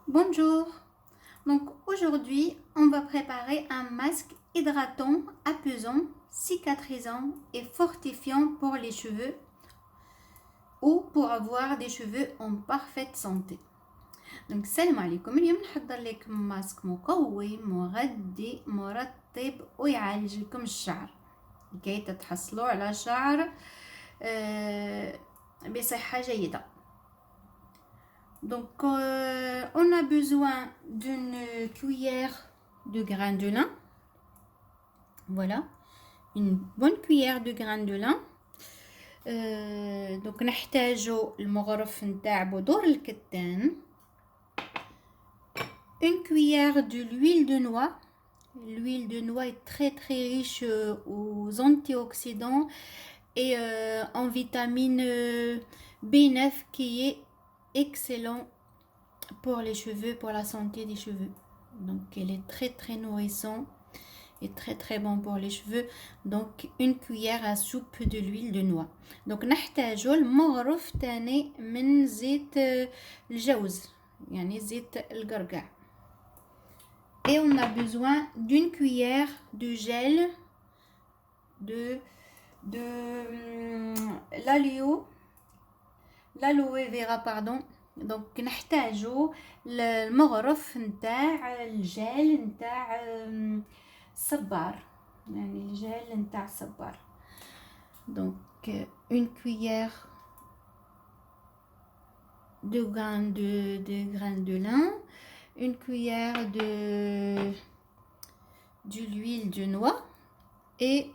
Bonjour. Donc aujourd'hui, on va préparer un masque hydratant, apaisant, cicatrisant et fortifiant pour les cheveux ou pour avoir des cheveux en parfaite santé. Donc السلام عليكم. اليوم نحضر لكم ماسك مقوي مغذي مرطب ويعالج لكم الشعر لكي تتحصلوا على شعر بصحة جيدة. Donc, on a besoin d'une cuillère de grains de lin. Voilà, une bonne cuillère de grains de lin. Donc, نحتاجو المغرف نتاع بذور الكتان. Une cuillère de l'huile de noix. L'huile de noix est très très riche aux antioxydants et en vitamine B9 qui est excellent pour les cheveux, pour la santé des cheveux. Donc elle est très très nourrissant et très très bon pour les cheveux. Donc une cuillère à soupe de l'huile de noix. Donc نحتاجو المغرف تاني من زيت الجوز يعني زيت القرقع. Et on a besoin d'une cuillère de gel de l'aloe vera pardon. دونك نحتاجو المغرف نتاع الجل نتاع الصبار يعني الجل نتاع الصبار. دونك une cuillère de grains de lin, une cuillère de l'huile de noix et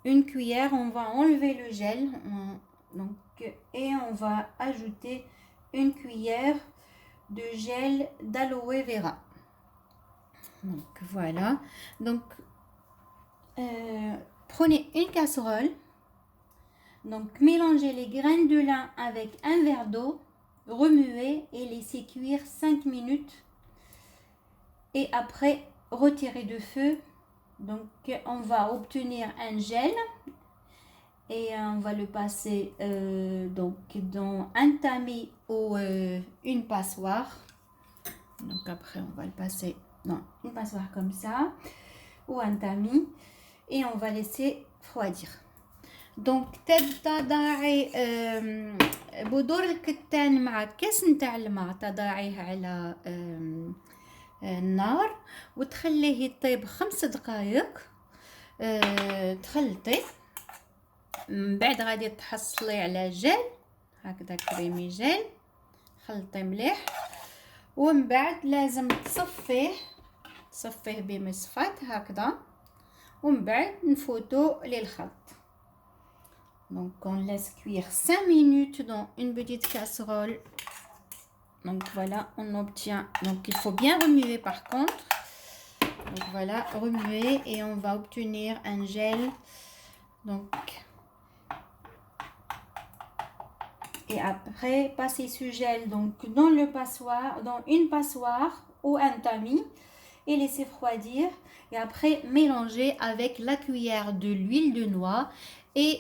une cuillère, on va enlever le gel donc, et on va ajouter une cuillère de gel d'aloe vera. Donc voilà. Donc prenez une casserole. Donc mélangez les graines de lin avec un verre d'eau, remuez et laissez cuire 5 minutes. Et après retirez de feu. Donc on va obtenir un gel. Et on va le passer donc dans un tamis ou une passoire. Donc après on va le passer dans une passoire comme ça ou un tamis et on va laisser refroidir. Donc تضعي بذور الكتان مع كاس نتاع الماء تضعيه على النار وتخليه يطيب 5 دقائق. تخلطي من بعد غادي تحصلي على جل هكذا كريمي جل خلطي مليح ومن بعد لازم تصفيه بمصفاة هكذا ومن بعد نفوتو للخلط. Donc on laisse cuire 5 minutes dans une petite casserole. Donc voilà, on obtient, donc il faut bien remuer par contre. Donc voilà, remuer et on va obtenir un gel. Donc et après passer ce gel donc dans une passoire ou un tamis et laisser refroidir et après mélanger avec la cuillère de l'huile de noix et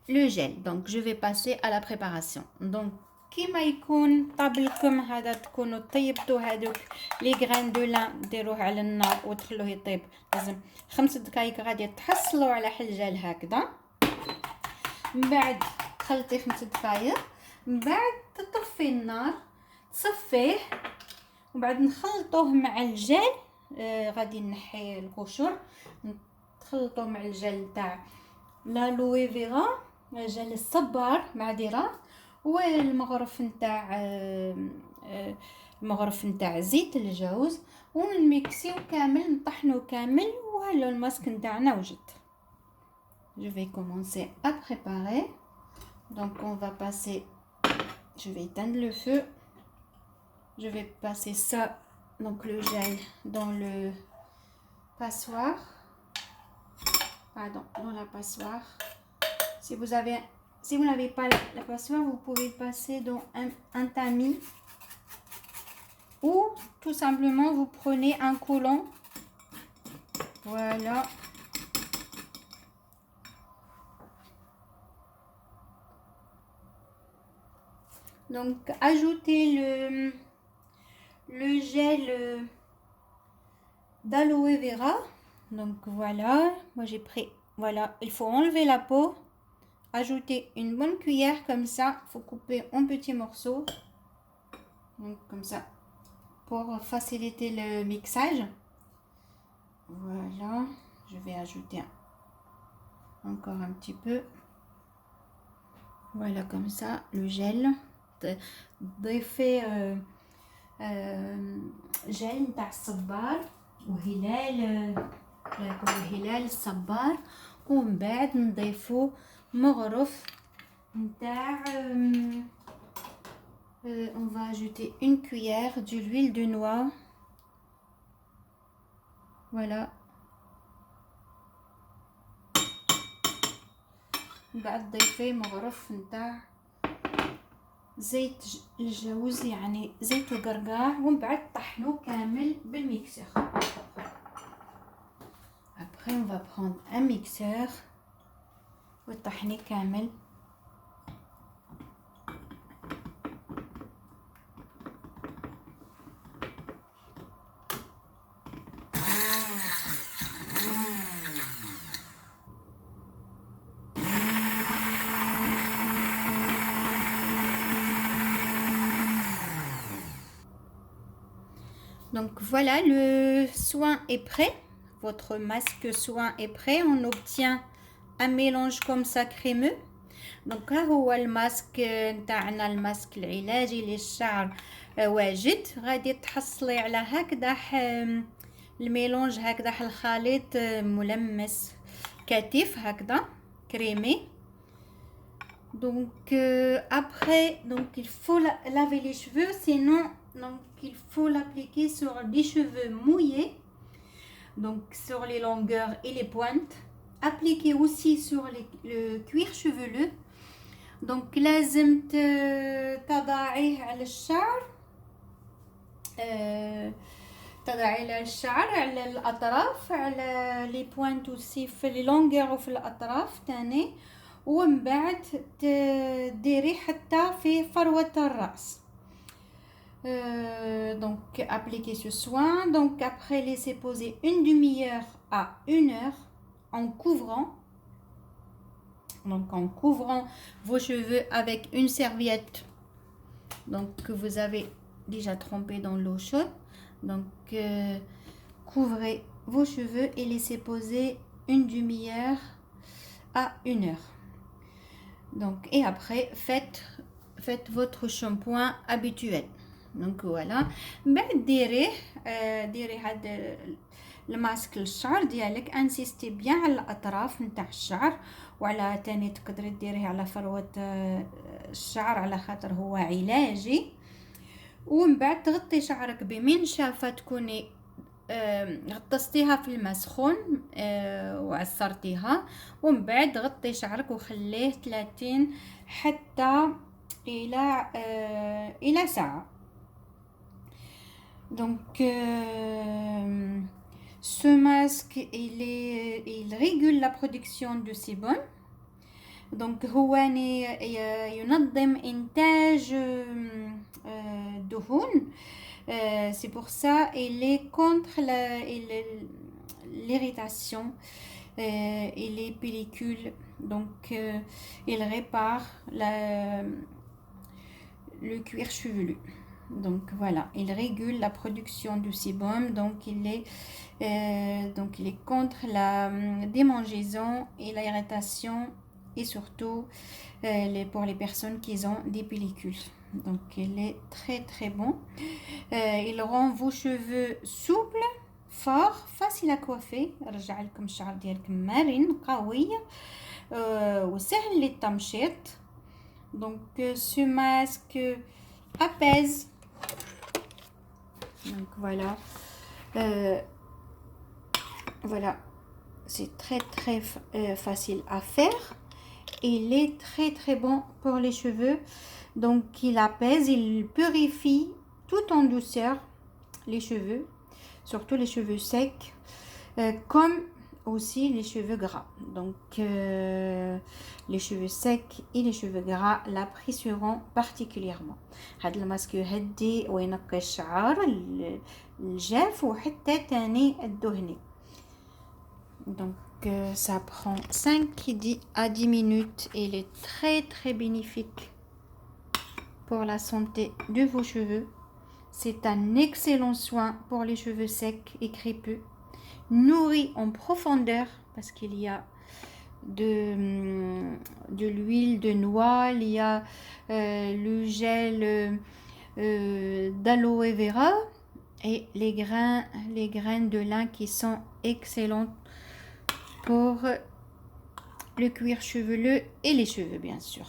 le gel. Donc je vais passer à la préparation. Donc كيما يكون طابلكم هذا تكونوا طيبتوا هذوك لي غران دو لان ديروه على النار وتخلوه يطيب لازم 5 دقائق غادي تحصلوا على حلجل هكذا. من بعد تخلطي 5 دقائق من بعد تطفي النار تصفيه ومن بعد نخلطوه مع الجل. غادي نحي القشور نخلطوه مع الجل تاع لالوي فيرا جل الصبار معذره والمغرف نتاع زيت الجوز ونميكسيو كامل نطحنو كامل وهلا الماسك نتاعنا وجد. Je vais commencer à préparer. Donc on va passer, je vais éteindre le feu. Je vais passer ça, donc le gel dans le passoire. Pardon, dans la passoire. Si vous n'avez pas la passoire, vous pouvez le passer dans un tamis. Ou tout simplement vous prenez un collant. Voilà. Donc ajoutez le gel d'aloe vera. Donc voilà, moi j'ai pris, voilà, il faut enlever la peau, ajouter une bonne cuillère comme ça, il faut couper en petits morceaux, donc comme ça, pour faciliter le mixage. Voilà, je vais ajouter encore un petit peu. Voilà comme ça, le gel. ضيفي جل نتاع الصبار وهلال هلال الصبار، ومن بعد نضيفو مغرف نتاع on va ajouter une cuillère de l'huile de noix. Voilà. بعد ضيفي مغرف نتاع زيت الجوز، يعني زيت القرقاع، ومن بعد طحنوه كامل بالميكسر. Après on va prendre un mixeur وطحنيه كامل. Donc voilà, le soin est prêt. Votre masque soin est prêt. On obtient un mélange comme ça crémeux. Donc ها هو الماسك نتاعنا، الماسك العلاجي للشعر واجد. غادي تحصلي على هكذا الميلونج، هكذا الخليط ملمس كثيف هكذا كريمي. Donc après, donc il faut laver les cheveux, sinon donc il faut l'appliquer sur des cheveux mouillés, donc sur les longueurs et les pointes. Appliquer aussi sur le cuir chevelu. donc لازم تضعيه على الشعر، تضعيه على الشعر، على الأطراف، على لي بوينت aussi في لي لونغور وفي الأطراف تاني، ومن بعد تديري حتى في فروة الرأس. Donc appliquez ce soin. Donc après laissez poser une demi-heure à 1 heure en couvrant. Donc en couvrant vos cheveux avec une serviette, donc que vous avez déjà trempé dans l'eau chaude. Donc couvrez vos cheveux et laissez poser une demi-heure à 1 heure. Donc et après faites votre shampoing habituel. Donc voilà. بعد ديري هذا الماسك للشعر ديالك، انسيستي بيان على الاطراف نتاع الشعر، وعلى تاني تقدري ديريه على فروه الشعر على خاطر هو علاجي. ومن بعد تغطي شعرك بمنشفه تكوني غطستيها في الماء سخون وعصرتيها، ومن بعد غطي شعرك وخليه 30 حتى الى ساعه. Donc ce masque il régule la production de sébum. Donc هو ينظم إنتاج دهون. C'est pour ça il est contre l'irritation et les pellicules. Donc il répare le cuir chevelu. Donc voilà, il régule la production du sébum, donc il est contre la démangeaison et l'irritation, et surtout pour les personnes qui ont des pellicules. Donc il est très très bon. Il rend vos cheveux souples, forts, faciles à coiffer. رجع لكم الشعر ديالكم مرن قوي وسهل للتمشيط. Donc ce masque apaise. Donc voilà, voilà, c'est très très facile à faire. Il est très très bon pour les cheveux. Donc il apaise, il purifie tout en douceur les cheveux, surtout les cheveux secs, comme aussi les cheveux gras. Donc, les cheveux secs et les cheveux gras l'apprécieront particulièrement. هذا الماسك يهدي وينقي الشعر الجاف وحتى تاني الدهني. Donc, ça prend 5 à 10 minutes et il est très très bénéfique pour la santé de vos cheveux. C'est un excellent soin pour les cheveux secs et crépus, nourri en profondeur parce qu'il y a de l'huile de noix, il y a le gel d'aloe vera et les graines de lin qui sont excellentes pour le cuir chevelu et les cheveux bien sûr.